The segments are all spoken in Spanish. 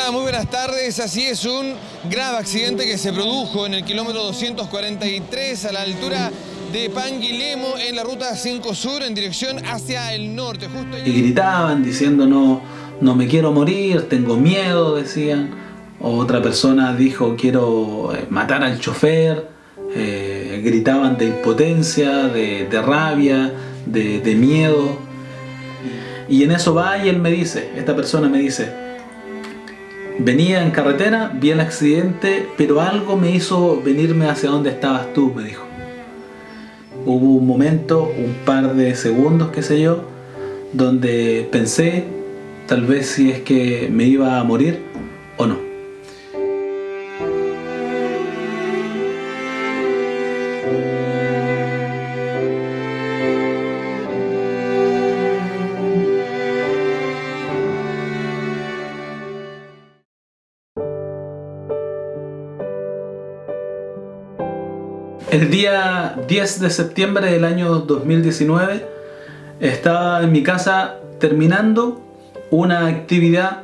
Hola, muy buenas tardes. Así es, un grave accidente que se produjo en el kilómetro 243 a la altura de Panguilemo en la ruta 5 Sur en dirección hacia el norte. Justo y gritaban diciendo no me quiero morir, tengo miedo, decían. Otra persona dijo quiero matar al chofer. Gritaban de impotencia, de rabia, de miedo. Y en eso va y él me dice, esta persona me dice: venía en carretera, vi el accidente, pero algo me hizo venirme hacia donde estabas tú, me dijo. Hubo un momento, un par de segundos, qué sé yo, donde pensé tal vez si es que me iba a morir o no. El día 10 de septiembre del año 2019 estaba en mi casa terminando una actividad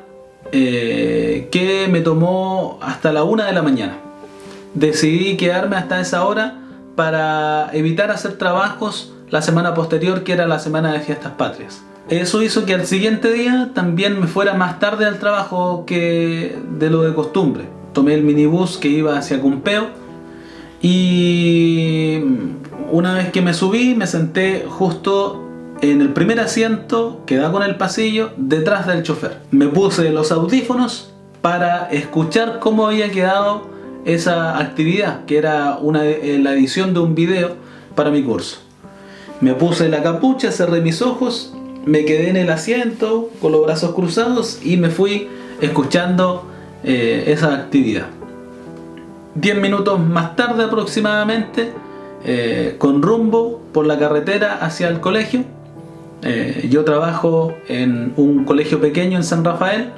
que me tomó hasta la 1 de la mañana. Decidí quedarme hasta esa hora para evitar hacer trabajos la semana posterior, que era la semana de fiestas patrias. Eso hizo que al siguiente día también me fuera más tarde al trabajo que de lo de costumbre. Tomé el minibús que iba hacia Cumpeo y una vez que me subí me senté justo en el primer asiento que da con el pasillo, detrás del chofer. Me puse los audífonos para escuchar cómo había quedado esa actividad, que era la edición de un video para mi curso. Me puse la capucha, cerré mis ojos, me quedé en el asiento con los brazos cruzados y me fui escuchando esa actividad. 10 minutos más tarde aproximadamente, con rumbo por la carretera hacia el colegio. Yo trabajo en un colegio pequeño en San Rafael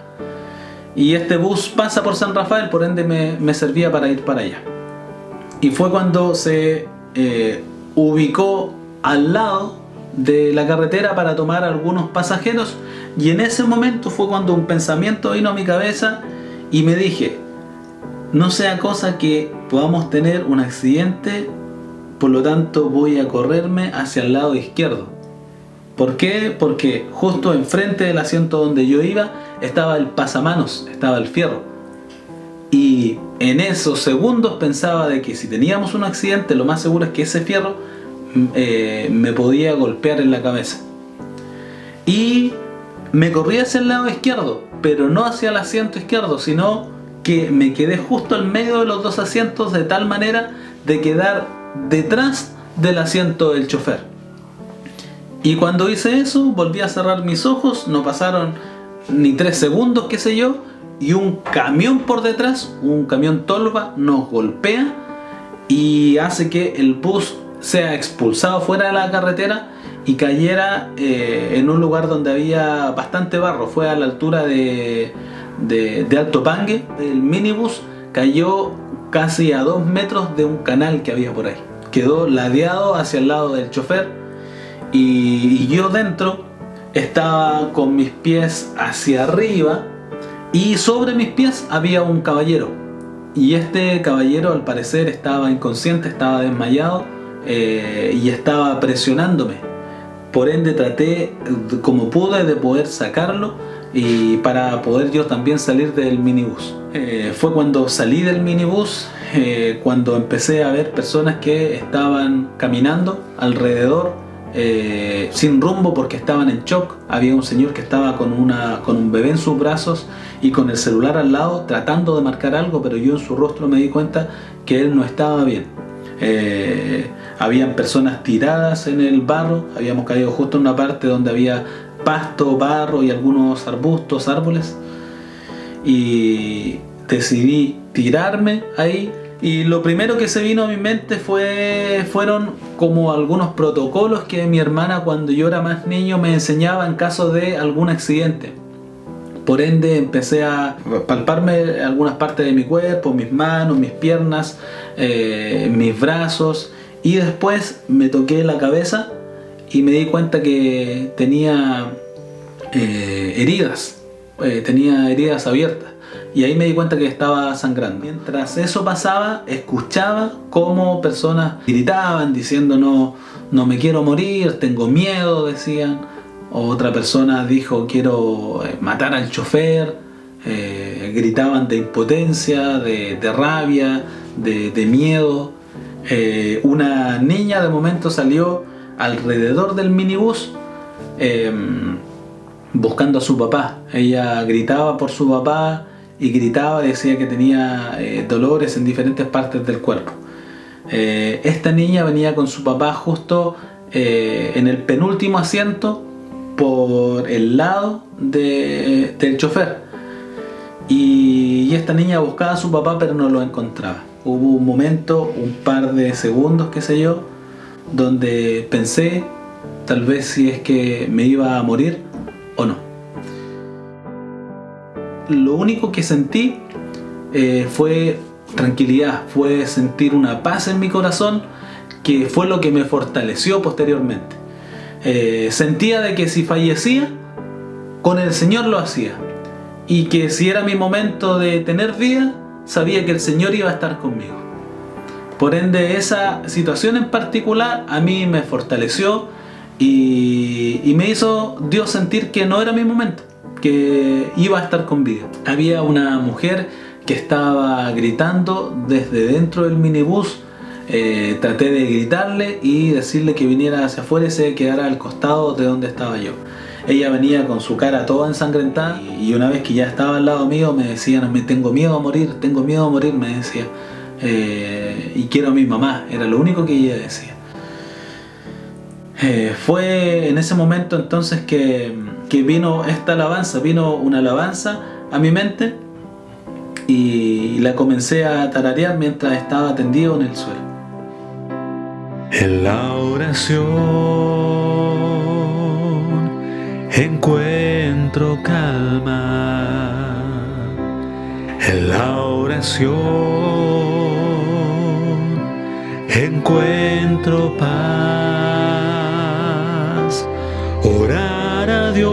y este bus pasa por San Rafael, por ende me servía para ir para allá. Y fue cuando se ubicó al lado de la carretera para tomar algunos pasajeros, y en ese momento fue cuando un pensamiento vino a mi cabeza y me dije: no sea cosa que podamos tener un accidente, por lo tanto voy a correrme hacia el lado izquierdo. ¿Por qué? Porque justo enfrente del asiento donde yo iba estaba el pasamanos, estaba el fierro. Y en esos segundos pensaba de que si teníamos un accidente, lo más seguro es que ese fierro me podía golpear en la cabeza. Y me corrí hacia el lado izquierdo, pero no hacia el asiento izquierdo, sino que me quedé justo en medio de los dos asientos, de tal manera de quedar detrás del asiento del chofer. Y cuando hice eso, volví a cerrar mis ojos, no pasaron ni 3 segundos, qué sé yo, y un camión por detrás, un camión tolva, nos golpea y hace que el bus sea expulsado fuera de la carretera y cayera en un lugar donde había bastante barro. Fue a la altura de Alto Pangue. El minibús cayó casi a 2 metros de un canal que había por ahí. Quedó ladeado hacia el lado del chofer y yo dentro estaba con mis pies hacia arriba y sobre mis pies había un caballero. Y este caballero al parecer estaba inconsciente, estaba desmayado y estaba presionándome. Por ende traté como pude de poder sacarlo y para poder yo también salir del minibús. Fue cuando salí del minibús cuando empecé a ver personas que estaban caminando alrededor sin rumbo porque estaban en shock. Había un señor que estaba con un bebé en sus brazos y con el celular al lado tratando de marcar algo, pero yo en su rostro me di cuenta que él no estaba bien. Habían personas tiradas en el barro, habíamos caído justo en una parte donde había pasto, barro y algunos arbustos, árboles, y decidí tirarme ahí. Y lo primero que se vino a mi mente fueron como algunos protocolos que mi hermana cuando yo era más niño me enseñaba en caso de algún accidente. Por ende empecé a palparme algunas partes de mi cuerpo, mis manos, mis piernas, mis brazos, y después me toqué la cabeza y me di cuenta que tenía heridas abiertas. y ahí me di cuenta que estaba sangrando. Mientras eso pasaba, escuchaba cómo personas gritaban diciendo no me quiero morir, tengo miedo, decían. Otra persona dijo quiero matar al chofer. Gritaban de impotencia, de rabia, de miedo. Una niña de momento salió alrededor del minibús buscando a su papá. Ella gritaba por su papá y gritaba, decía que tenía dolores en diferentes partes del cuerpo. Esta niña venía con su papá justo en el penúltimo asiento por el lado del chofer. Y esta niña buscaba a su papá pero no lo encontraba. Hubo un momento, un par de segundos, qué sé yo, donde pensé tal vez si es que me iba a morir o no. Lo único que sentí fue tranquilidad, fue sentir una paz en mi corazón, que fue lo que me fortaleció posteriormente. Sentía de que si fallecía, con el Señor lo hacía, y que si era mi momento de tener vida, sabía que el Señor iba a estar conmigo. Por ende, esa situación en particular a mí me fortaleció y me hizo Dios sentir que no era mi momento, que iba a estar con vida. Había una mujer que estaba gritando desde dentro del minibús. Traté de gritarle y decirle que viniera hacia afuera y se quedara al costado de donde estaba yo. Ella venía con su cara toda ensangrentada y una vez que ya estaba al lado mío me decía, me tengo miedo a morir, me decía. Y quiero a mi mamá, era lo único que ella decía. Fue en ese momento entonces que vino esta alabanza, vino una alabanza a mi mente y la comencé a tararear mientras estaba tendido en el suelo. En la oración encuentro calma, en la oración encuentro paz. Orar a Dios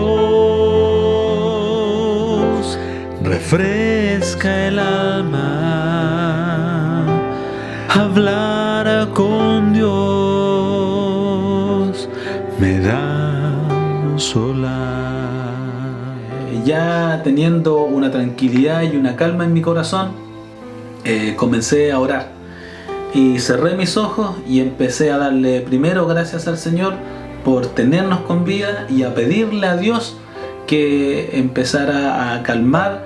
refresca el alma, hablar con Dios me da sola. Ya teniendo una tranquilidad y una calma en mi corazón, comencé a orar y cerré mis ojos y empecé a darle primero gracias al Señor por tenernos con vida y a pedirle a Dios que empezara a calmar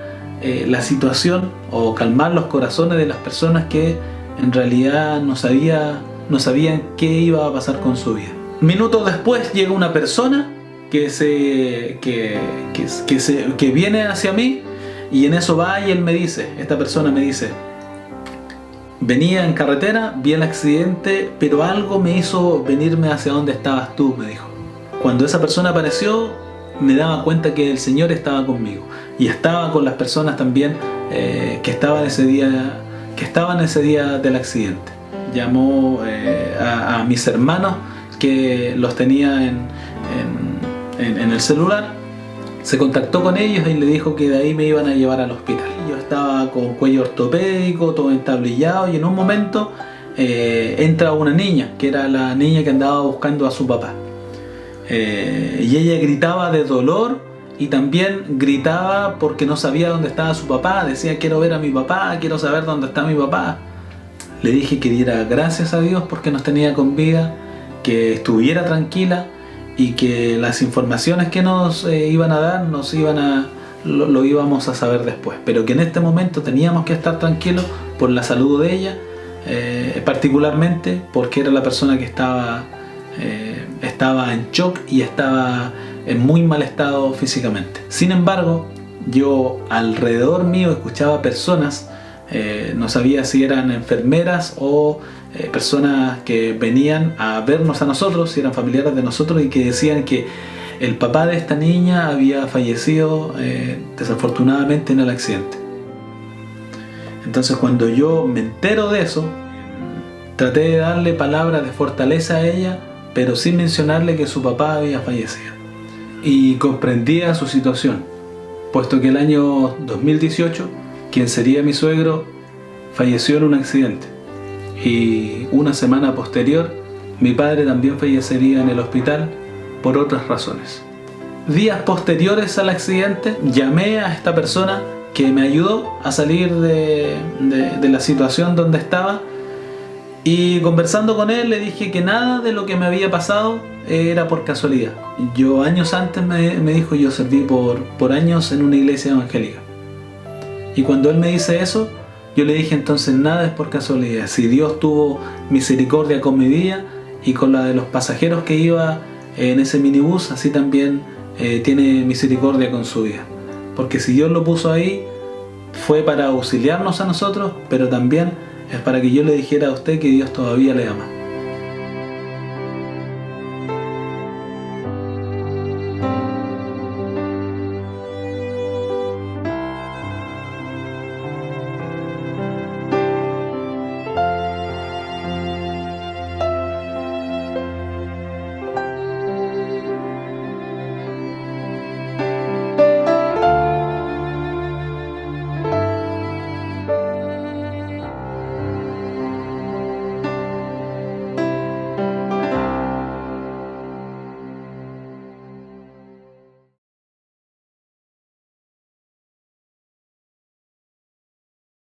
la situación o calmar los corazones de las personas que en realidad no sabían qué iba a pasar con su vida. Minutos después llega una persona que viene hacia mí y en eso va y esta persona me dice, venía en carretera, vi el accidente, pero algo me hizo venirme hacia donde estabas tú, me dijo. Cuando esa persona apareció, me daba cuenta que el Señor estaba conmigo y estaba con las personas también que estaban ese día del accidente. Llamó a mis hermanos que los tenía en el celular, se contactó con ellos y le dijo que de ahí me iban a llevar al hospital. Yo estaba con cuello ortopédico, todo entablillado, y en un momento entra una niña, que era la niña que andaba buscando a su papá. Y ella gritaba de dolor y también gritaba porque no sabía dónde estaba su papá. Decía, quiero ver a mi papá, quiero saber dónde está mi papá. Le dije que diera gracias a Dios porque nos tenía con vida, que estuviera tranquila y que las informaciones que nos iban a dar lo íbamos a saber después, pero que en este momento teníamos que estar tranquilos por la salud de ella, particularmente porque era la persona que estaba en shock y estaba en muy mal estado físicamente. Sin embargo, yo alrededor mío escuchaba personas, no sabía si eran enfermeras o personas que venían a vernos a nosotros, si eran familiares de nosotros, y que decían que el papá de esta niña había fallecido desafortunadamente en el accidente. Entonces, cuando yo me entero de eso, traté de darle palabras de fortaleza a ella, pero sin mencionarle que su papá había fallecido. Y comprendía su situación, puesto que el año 2018 quien sería mi suegro, falleció en un accidente. Y una semana posterior, mi padre también fallecería en el hospital por otras razones. Días posteriores al accidente, llamé a esta persona que me ayudó a salir de la situación donde estaba, y conversando con él le dije que nada de lo que me había pasado era por casualidad. Yo años antes, me dijo, yo serví por años en una iglesia evangélica. Y cuando él me dice eso, yo le dije, entonces nada es por casualidad. Si Dios tuvo misericordia con mi vida y con la de los pasajeros que iba en ese minibús, así también tiene misericordia con su vida. Porque si Dios lo puso ahí, fue para auxiliarnos a nosotros, pero también es para que yo le dijera a usted que Dios todavía le ama.